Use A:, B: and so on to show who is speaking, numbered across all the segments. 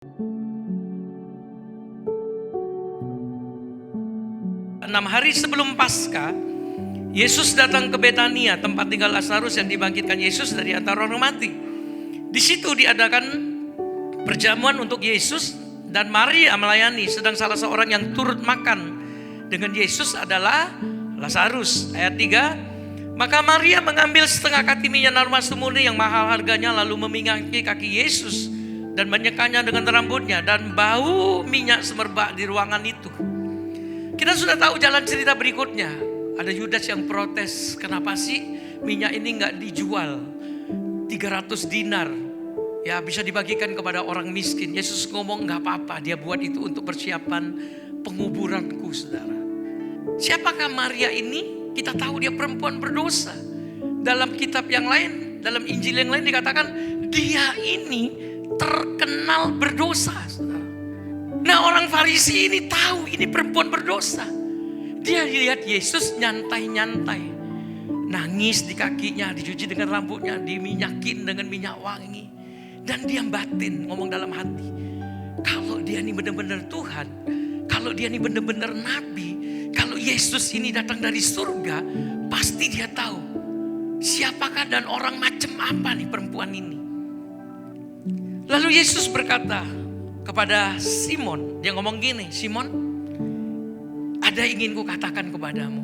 A: 6 hari sebelum Paskah, Yesus datang ke Betania, tempat tinggal Lazarus yang dibangkitkan Yesus dari antara orang mati. Di situ diadakan perjamuan untuk Yesus dan Maria melayani. Sedang salah seorang yang turut makan dengan Yesus adalah Lazarus. Ayat 3, maka Maria mengambil setengah kati minyak narwastu murni yang mahal harganya, lalu meminyahi kaki Yesus dan menyekanya dengan rambutnya, dan bau minyak semerbak di ruangan itu. Kita sudah tahu jalan cerita berikutnya. Ada Yudas yang protes, kenapa sih minyak ini gak dijual 300 dinar, ya bisa dibagikan kepada orang miskin. Yesus ngomong gak apa-apa, dia buat itu untuk persiapan penguburanku, saudara. Siapakah Maria ini? Kita tahu dia perempuan berdosa. Dalam kitab yang lain, dalam Injil yang lain dikatakan dia ini terkenal berdosa, saudara. Nah, orang Farisi ini tahu ini perempuan berdosa. Dia lihat Yesus nyantai-nyantai, nangis di kakinya, dicuci dengan rambutnya, diminyakin dengan minyak wangi. Dan dia batin ngomong dalam hati, kalau dia ini benar-benar Tuhan, kalau dia ini benar-benar Nabi, kalau Yesus ini datang dari surga, pasti dia tahu siapakah dan orang macam apa nih perempuan ini. Lalu Yesus berkata kepada Simon, dia ngomong gini, Simon, ada ingin ku katakan kepadamu.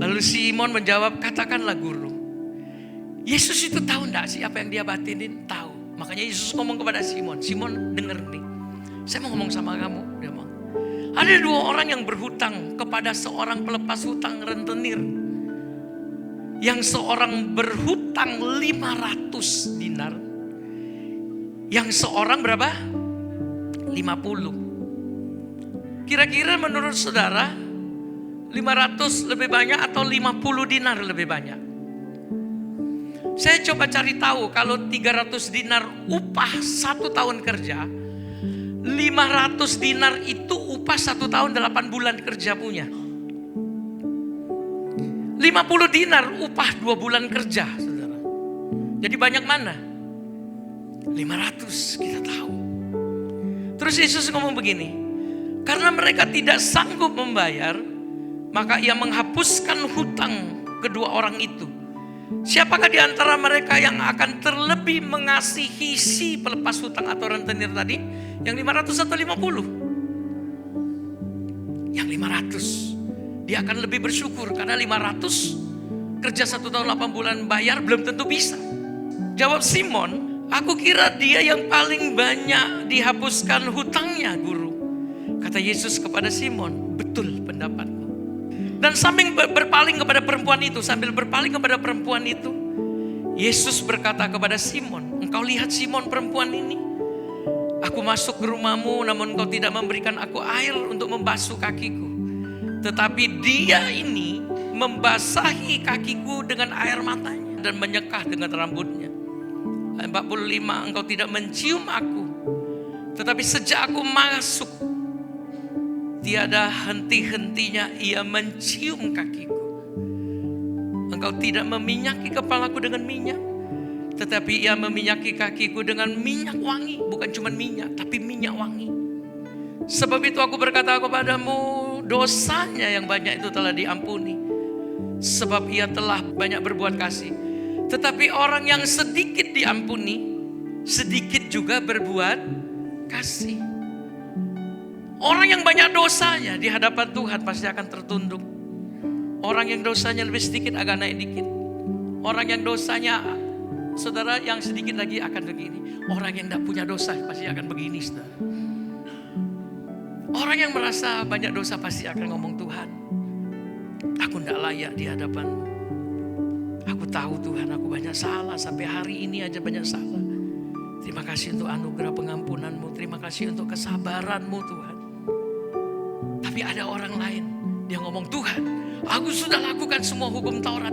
A: Lalu Simon menjawab, katakanlah guru. Yesus itu tahu enggak sih apa yang dia batinin? Tahu. Makanya Yesus ngomong kepada Simon, Simon denger nih, saya mau ngomong sama kamu. Dia ngomong, ada 2 orang yang berhutang kepada seorang pelepas hutang rentenir. Yang seorang berhutang 500 dinar. Yang seorang berapa? 50. Kira-kira menurut saudara 500 lebih banyak atau 50 dinar lebih banyak? Saya coba cari tahu, kalau 300 dinar upah 1 tahun kerja, 500 dinar itu upah 1 tahun 8 bulan kerja punya. 50 dinar upah 2 bulan kerja, saudara. Jadi banyak mana? 500, kita tahu. Terus Yesus ngomong begini, karena mereka tidak sanggup membayar, maka ia menghapuskan hutang kedua orang itu. Siapakah di antara mereka yang akan terlebih mengasihi si pelepas hutang atau rentenir tadi? Yang 500 atau 50? Yang 500. Dia akan lebih bersyukur karena 500 kerja 1 tahun 8 bulan bayar belum tentu bisa. Jawab Simon, aku kira dia yang paling banyak dihapuskan hutangnya, guru. Kata Yesus kepada Simon, betul pendapatmu. Dan sambil berpaling kepada perempuan itu, Yesus berkata kepada Simon, engkau lihat Simon perempuan ini? Aku masuk ke rumahmu, namun engkau tidak memberikan aku air untuk membasuh kakiku. Tetapi dia ini membasahi kakiku dengan air matanya dan menyekah dengan rambutnya. 45, engkau tidak mencium aku, tetapi sejak aku masuk, tiada henti-hentinya ia mencium kakiku. Engkau tidak meminyaki kepalaku dengan minyak, tetapi ia meminyaki kakiku dengan minyak wangi. Bukan cuma minyak, tapi minyak wangi. Sebab itu aku berkata kepadamu, dosanya yang banyak itu telah diampuni, sebab ia telah banyak berbuat kasih. Tetapi orang yang sedikit diampuni, sedikit juga berbuat kasih. Orang yang banyak dosanya di hadapan Tuhan pasti akan tertunduk. Orang yang dosanya lebih sedikit agak naik dikit. Orang yang dosanya, saudara, yang sedikit lagi akan begini. Orang yang tidak punya dosa pasti akan begini, saudara. Orang yang merasa banyak dosa pasti akan ngomong, Tuhan, aku tidak layak di hadapan-Mu. Aku tahu Tuhan, aku banyak salah, sampai hari ini aja banyak salah. Terima kasih untuk anugerah pengampunan-Mu, terima kasih untuk kesabaran-Mu Tuhan. Tapi ada orang lain, dia ngomong, Tuhan, aku sudah lakukan semua hukum Taurat.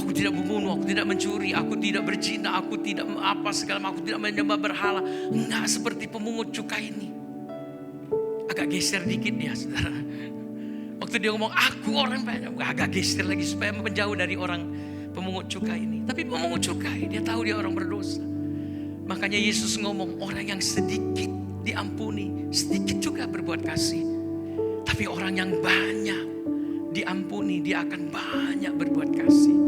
A: Aku tidak membunuh, aku tidak mencuri, aku tidak berzina, aku tidak apa segala, aku tidak menyembah berhala. Enggak seperti pemungut cukai ini. Agak geser dikit dia, saudara. Waktu dia ngomong, aku orang banyak, agak geser lagi supaya menjauh dari orang pemungut cukai ini. Tapi pemungut cukai, dia tahu dia orang berdosa. Makanya Yesus ngomong, orang yang sedikit diampuni, sedikit juga berbuat kasih. Tapi orang yang banyak diampuni, dia akan banyak berbuat kasih.